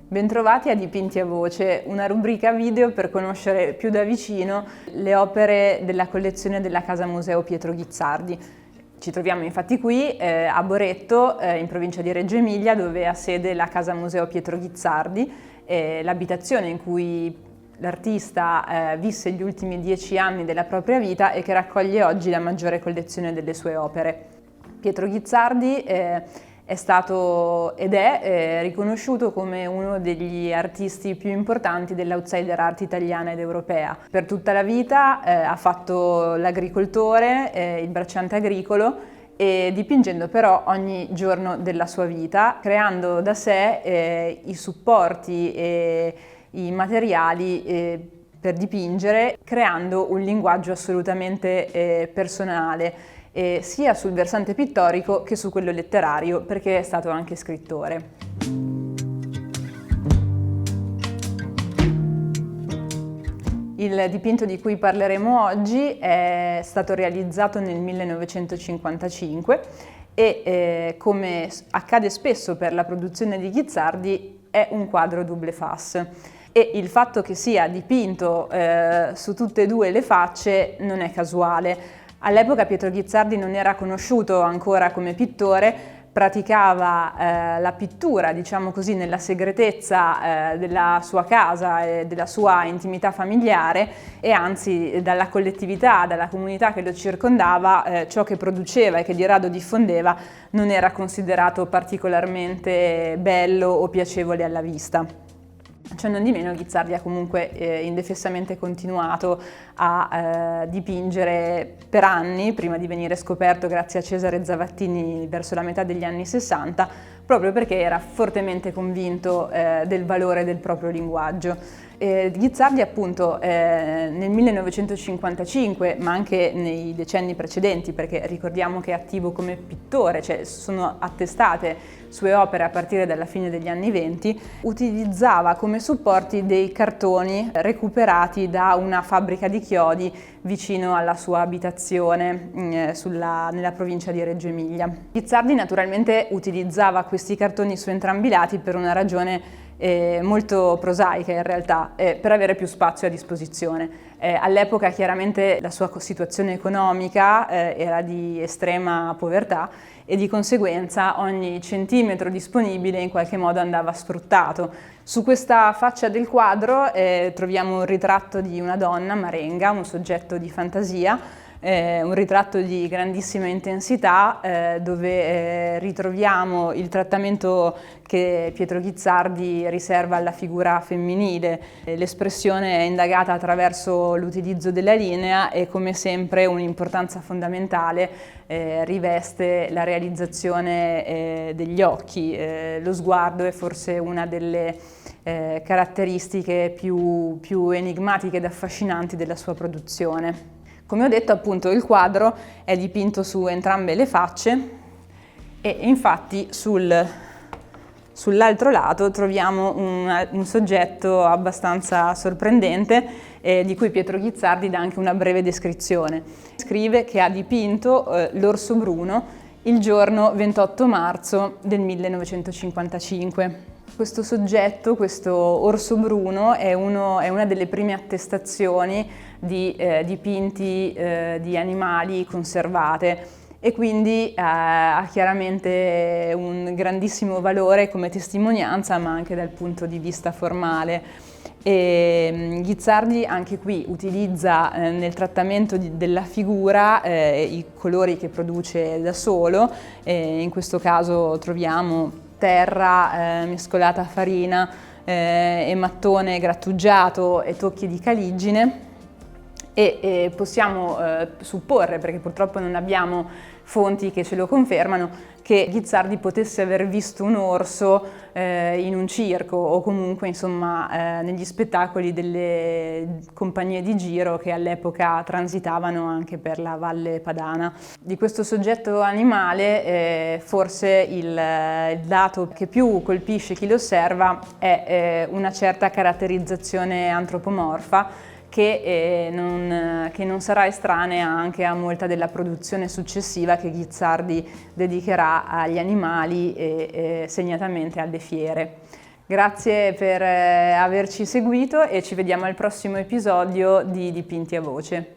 Bentrovati a Dipinti a Voce, una rubrica video per conoscere più da vicino le opere della collezione della Casa Museo Pietro Ghizzardi. Ci troviamo infatti qui a Boretto, in provincia di Reggio Emilia, dove ha sede la Casa Museo Pietro Ghizzardi, l'abitazione in cui l'artista visse gli ultimi 10 anni della propria vita e che raccoglie oggi la maggiore collezione delle sue opere. Pietro Ghizzardi è stato ed è riconosciuto come uno degli artisti più importanti dell'outsider art italiana ed europea. Per tutta la vita ha fatto l'agricoltore, il bracciante agricolo, e dipingendo però ogni giorno della sua vita, creando da sé i supporti e i materiali per dipingere, creando un linguaggio assolutamente personale, sia sul versante pittorico che su quello letterario, perché è stato anche scrittore. Il dipinto di cui parleremo oggi è stato realizzato nel 1955 e, come accade spesso per la produzione di Ghizzardi, è un quadro double face. E il fatto che sia dipinto su tutte e due le facce non è casuale. All'epoca Pietro Ghizzardi non era conosciuto ancora come pittore, praticava la pittura, diciamo così, nella segretezza della sua casa e della sua intimità familiare, e anzi dalla collettività, dalla comunità che lo circondava, ciò che produceva e che di rado diffondeva non era considerato particolarmente bello o piacevole alla vista. Cionondimeno Ghizzardi ha comunque indefessamente continuato a dipingere per anni, prima di venire scoperto grazie a Cesare Zavattini verso la metà degli anni 60, proprio perché era fortemente convinto del valore del proprio linguaggio. Ghizzardi appunto nel 1955, ma anche nei decenni precedenti, perché ricordiamo che è attivo come pittore, cioè sono attestate sue opere a partire dalla fine degli anni 20, utilizzava come supporti dei cartoni recuperati da una fabbrica di chiodi vicino alla sua abitazione nella provincia di Reggio Emilia. Ghizzardi naturalmente utilizzava questi cartoni su entrambi i lati per una ragione molto prosaica in realtà, per avere più spazio a disposizione. All'epoca chiaramente la sua situazione economica era di estrema povertà e di conseguenza ogni centimetro disponibile in qualche modo andava sfruttato. Su questa faccia del quadro troviamo un ritratto di una donna, Marenga, un soggetto di fantasia, un ritratto di grandissima intensità dove ritroviamo il trattamento che Pietro Ghizzardi riserva alla figura femminile. L'espressione è indagata attraverso l'utilizzo della linea e, come sempre, un'importanza fondamentale riveste la realizzazione degli occhi. Lo sguardo è forse una delle caratteristiche più enigmatiche ed affascinanti della sua produzione. Come ho detto, appunto, il quadro è dipinto su entrambe le facce e infatti sull'altro lato troviamo un soggetto abbastanza sorprendente di cui Pietro Ghizzardi dà anche una breve descrizione. Scrive che ha dipinto l'orso bruno il giorno 28 marzo del 1955. Questo soggetto, questo orso bruno, è una delle prime attestazioni di dipinti di animali conservate e quindi ha chiaramente un grandissimo valore come testimonianza, ma anche dal punto di vista formale. E Ghizzardi anche qui utilizza nel trattamento della figura i colori che produce da solo, in questo caso troviamo terra mescolata a farina e mattone grattugiato e tocchi di caligine, e possiamo supporre, perché purtroppo non abbiamo fonti che ce lo confermano, che Guizzardi potesse aver visto un orso in un circo o comunque insomma negli spettacoli delle compagnie di giro che all'epoca transitavano anche per la Valle Padana. Di questo soggetto animale forse il dato che più colpisce chi lo osserva è una certa caratterizzazione antropomorfa che non sarà estranea anche a molta della produzione successiva che Guizzardi dedicherà agli animali e segnatamente alle fiere. Grazie per averci seguito e ci vediamo al prossimo episodio di Dipinti a Voce.